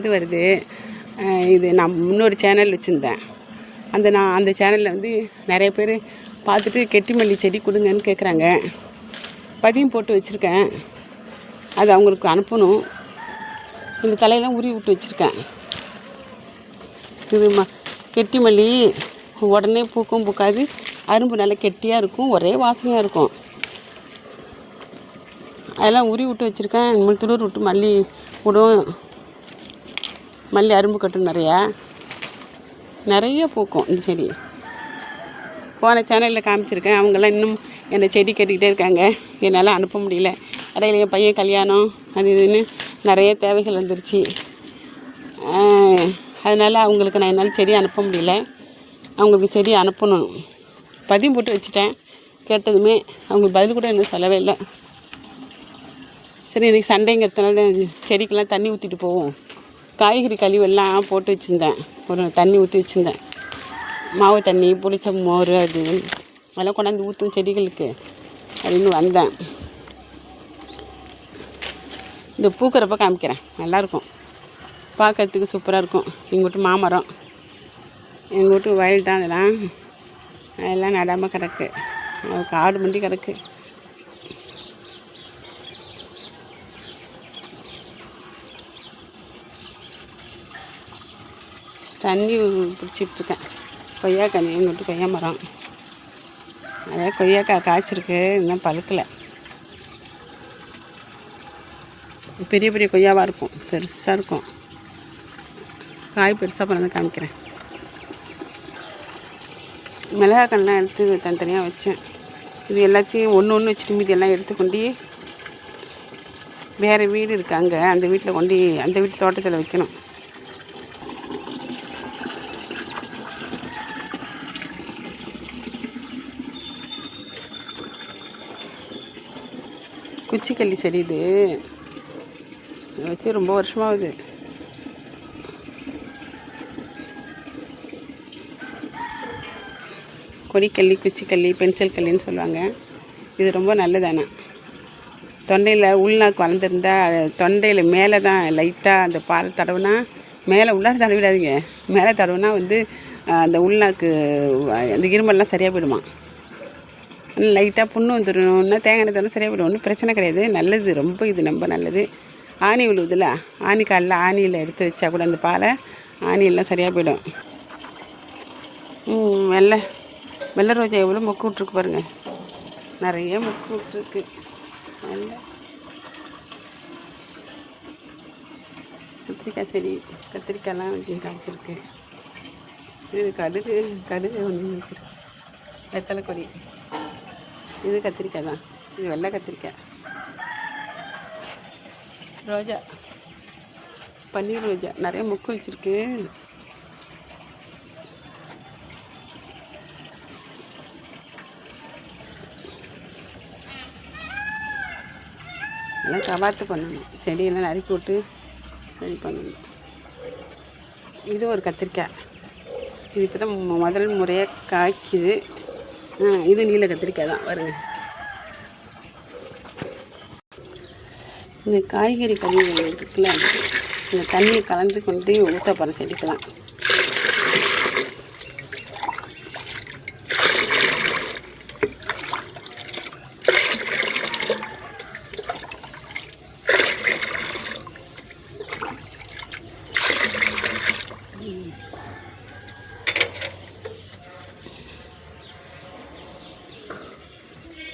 சேனல்லேருந்து வருது. இது நான் முன்னொரு சேனல் வச்சுருந்தேன். அந்த சேனலில் வந்து நிறைய பேர் பார்த்துட்டு கெட்டி மல்லி செடி கொடுங்கன்னு கேட்குறாங்க. பதியம் போட்டு வச்சுருக்கேன். அது அவங்களுக்கு அனுப்பணும். இந்த தலையெல்லாம் உருவி விட்டு வச்சுருக்கேன். இது கெட்டி மல்லி உடனே பூக்கும் பூக்காது. அரும்பு நல்லா கெட்டியாக இருக்கும், ஒரே வாசனையாக இருக்கும். அதெல்லாம் உருவி விட்டு வச்சுருக்கேன். இனிமேல் துளிர் விட்டு மல்லி விடும். மல்லி அரும்பு கட்டும் நிறைய பூக்கும் இந்த செடி. போன சேனலில் காமிச்சிருக்கேன். அவங்கெல்லாம் இன்னும் என்னை செடி கட்டிக்கிட்டே இருக்காங்க. என்னால் அனுப்ப முடியல. இடையில என் பையன் கல்யாணம் அது இதுன்னு நிறைய தேவைகள் வந்துருச்சு. அதனால் அவங்களுக்கு நான் என்னால் செடி அனுப்ப முடியல. அவங்களுக்கு செடி அனுப்பணும். பதியம் போட்டு வச்சுட்டேன். கேட்டதுமே அவங்க பதில் கூட இன்னும் சொல்லவே இல்லை. சரி, இன்றைக்கி சண்டேங்கிறதுனால செடிக்கெல்லாம் தண்ணி ஊற்றிட்டு போவோம். காய்கறி கழிவெல்லாம் போட்டு வச்சுருந்தேன். ஒரு தண்ணி ஊற்றி வச்சுருந்தேன். மாவு தண்ணி, புளிச்ச மோர், அது அதெல்லாம் கொண்டாந்து ஊற்றும் செடிகளுக்கு அப்படின்னு வந்தேன். இந்த பூக்கிறப்ப காமிக்கிறேன். நல்லாயிருக்கும், பார்க்கறதுக்கு சூப்பராக இருக்கும். எங்கள் வீட்டு மாமரம், எங்கள் வீட்டு வயல் தான். அதெல்லாம் நடாமல் கிடக்கு, காடு மண்டி கிடக்கு. தண்ணி பிடிச்சிட்ருக்கேன். கொய்யாக்காய், எங்கள் வீட்டு கொய்யா மரம், நிறையா கொய்யாக்காய் காய்ச்சிருக்கு. இன்னும் பழுக்கலை. பெரிய பெரிய கொய்யாவாக இருக்கும், பெருசாக இருக்கும். காய் பெருசாக பண்ணி காமிக்கிறேன். மிளகாக்கண்ணெலாம் எடுத்து தனித்தனியாக வச்சேன். இது எல்லாத்தையும் ஒன்று வச்சுட்டு மீதி எல்லாம் எடுத்துக்கொண்டு வேறு வீடு இருக்காங்க, அந்த வீட்டில் கொண்டு அந்த வீட்டு தோட்டத்தில் வைக்கணும். குச்சிக்கல்லி செடி இது வச்சு ரொம்ப வருஷமாகுது. கொடிக்கல்லி, குச்சிக்கல்லி, பென்சில் கல்லின்னு சொல்லுவாங்க. இது ரொம்ப நல்லதானே. தொண்டையில் உள்நாக்கு வளர்ந்துருந்தால் தொண்டையில் மேலே தான் லைட்டாக அந்த பால் தடவுனா, மேலே உள்ளார தடவிடாதீங்க. மேலே தடவுனா வந்து அந்த உள்நாக்கு அந்த இருமல்லாம் சரியாக போயிடுமா. லைட்டாக புண்ணு வந்துடணுன்னா தேங்காய் எண்ணெய் தடவை சரியாக போய்டும். ஒன்றும் பிரச்சனை கிடையாது. நல்லது, ரொம்ப இது ரொம்ப நல்லது. ஆணி விழுவுதில்ல, ஆணி காலில் ஆணியில் எடுத்து வச்சா கூட அந்த பாலை ஆணியெல்லாம் சரியாக போயிடும். வெள்ளை ரோஜா எவ்வளோ மொக்கு விட்ருக்கு பாருங்கள். நிறைய மொக்கு விட்ருக்கு. நல்ல கத்திரிக்காய் செடி, கத்திரிக்காயெல்லாம் வச்சு காய்ச்சிருக்கு. இது கடுகு ஒன்று வச்சுருக்கு. வெத்தலை கொடி. இது கத்திரிக்காய் தான். இது வெள்ளை கத்திரிக்காய். ரோஜா, பன்னீர் ரோஜா நிறைய மொக்கு வச்சுருக்கு. எல்லாம் கவாத்து பண்ணணும். செடியெல்லாம் நறுக்கி விட்டு சரி பண்ணணும். இது ஒரு கத்திரிக்காய். இது இப்போ தான் முதல் முறையாக காய்க்குது. இது நீல கத்திரிக்காய் தான் வருங்க. இந்த காய்கறி கழிவுகள் இருக்குல்ல, இந்த தண்ணியை கலந்து கொண்டு ஊற்ற போகிற செடிக்கலாம்.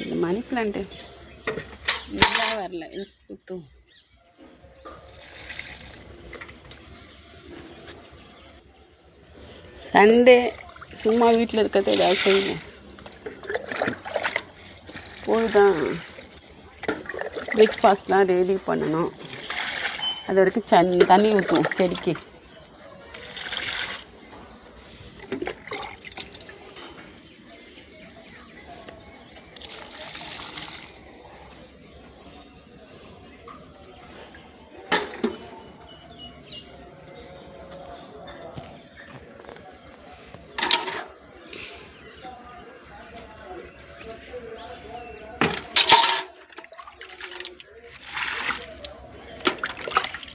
இந்த மணி பிளான்ட்டு நல்லா வரல, சுற்றும். சண்டே சும்மா வீட்டில் இருக்கிறத ஏதாவது செய்வோம். போய் தான் பிரேக்ஃபாஸ்ட்லாம் ரெடி பண்ணணும். அது வரைக்கும் தண்ணி ஊற்றுவோம் செடிக்கு.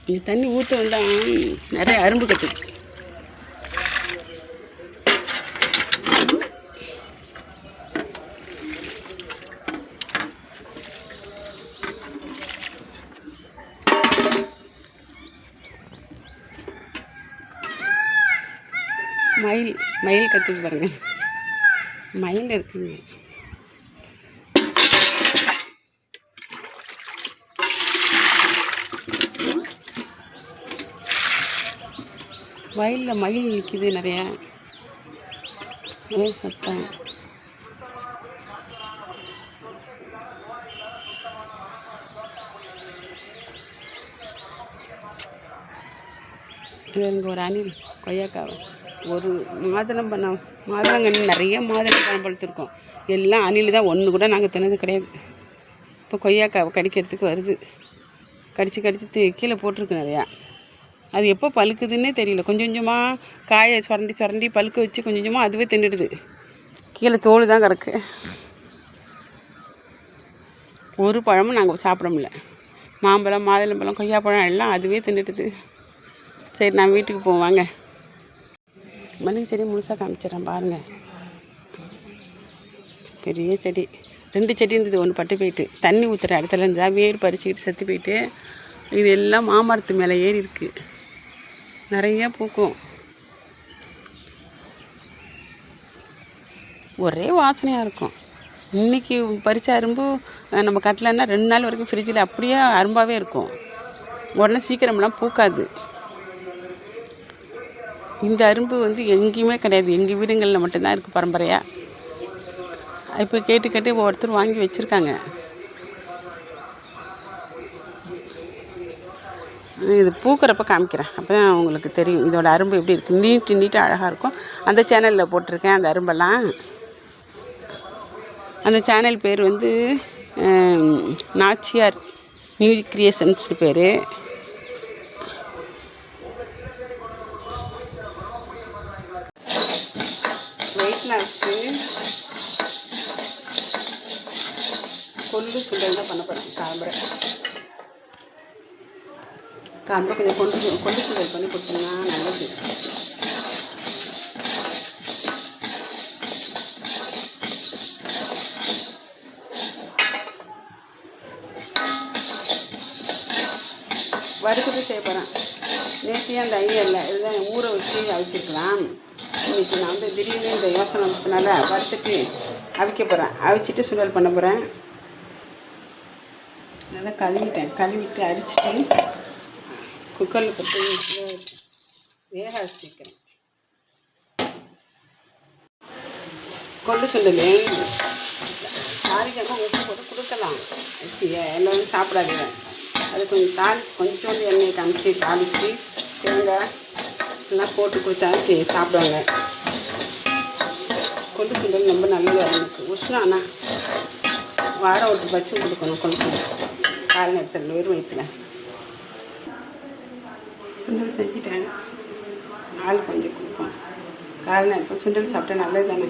இந்த தண்ணி ஊற்றவும் தான் நிறைய அரும்பு கட்டுது. மயில் கற்றுக்கு பாருங்க, மயில் இருக்குங்க. வயலில் மயில் நிற்கிது நிறையா சத்தம். இங்கே ஒரு அணில் கொய்யாக்காவை ஒரு மாதுளங்கன்று நிறைய மாதுளம்பழம் பழுத்திருக்கோம். எல்லாம் அணில் தான், ஒன்று கூட நாங்கள் தின்னது கிடையாது. இப்போ கொய்யாக்காவை கடிக்கிறதுக்கு வருது, கடித்து கீழே போட்டிருக்கு நிறையா. அது எப்போ பழுக்குதுன்னே தெரியல. கொஞ்சம் கொஞ்சமாக காயை சுரண்டி பழுக்க வச்சு கொஞ்சம் கொஞ்சமாக அதுவே தின்னுடுது. கீழே தோல் தான் கிடக்கு. ஒரு பழமும் நாங்கள் சாப்பிட முடியல. மாம்பழம், மாதுளம்பழம், கொய்யாப்பழம் எல்லாம் அதுவே தின்னுடுது. சரி, நான் வீட்டுக்கு போவாங்க. மல்லிகை செடி முழுசாக காமிச்சிடறேன் பாருங்கள். பெரிய செடி, 2 செடி இருந்தது. ஒன்று பட்டு போயிட்டு தண்ணி ஊற்றுற இடத்துல இருந்தால் வேர் பறிச்சுக்கிட்டு செத்து போயிட்டு. இது எல்லாம் மாமரத்து மேலே ஏறி இருக்குது. நிறைய பூக்கும். ஒரே வாசனையாக இருக்கும். இன்றைக்கி பறித்த அரும்பு நம்ம கட்டலைன்னா 2 நாள் வரைக்கும் ஃப்ரிட்ஜில் அப்படியே அரும்பாகவே இருக்கும். உடனே சீக்கிரமெல்லாம் பூக்காது. இந்த அரும்பு வந்து எங்கேயுமே கிடையாது, எங்கள் வீடுங்களில் மட்டும்தான் இருக்குது பரம்பரையாக. இப்போ கேட்டு ஒவ்வொருத்தர் வாங்கி வச்சுருக்காங்க. இது பூக்கிறப்ப காமிக்கிறேன், அப்போ தான் உங்களுக்கு தெரியும் இதோட அரும்பு எப்படி இருக்குது. நீட்டாக அழகாக இருக்கும். அந்த சேனலில் போட்டிருக்கேன் அந்த அரும்பெல்லாம். அந்த சேனல் பேர் வந்து நாச்சியார் மியூசிக் கிரியேஷன்ஸ்னு பேர். கொள்ளு சுண்டல் தான் பண்ண போகிறேன். காம்பரை கொஞ்சம் கொள்ளு சுண்டல் பண்ணி கொடுத்தீங்கன்னா நல்லது. வறுத்துட்டு செய்ய போகிறேன். நேற்றையும் அந்த ஐடியா இல்லை, இதுதான் ஊற வச்சு அவிச்சிருக்கலாம். இன்றைக்கி நான் வந்து திடீர்னு இந்த யோசனை வந்ததுனால வறுத்துட்டு அவிக்க போகிறேன். அவிச்சிட்டு சுண்டல் பண்ண போகிறேன். நல்லா கழுவிட்டு அரிச்சிட்டு குக்கரில் போட்டு வேக வச்சுக்கிறேன். கொள்ளு சுண்டல் தாளிக்காமல் உப்பு போட்டு கொடுக்கலாம். எல்லோரும் சாப்பிடாதீங்க. அது கொஞ்சம் கொஞ்சோண்டு எண்ணெயை காமிச்சு தாளித்து தேங்காய் எல்லாம் போட்டு கொடுத்தா சாப்பிடுவாங்க. கொள்ளு சுண்டல் ரொம்ப நல்லது. அவனுக்கு உஷ்ணம். ஆனால் வாரம் ஒரு பச்சை கொடுக்கணும். கொள்ளு சுண்டல் காலை நேரத்தில் வெறும் வயிற்றுல சுண்டல் செஞ்சுட்டேன். ஆள் கொஞ்சம் கொடுப்போம். காலை நேரத்தில் சுண்டல் சாப்பிட்டா நல்லது தானே.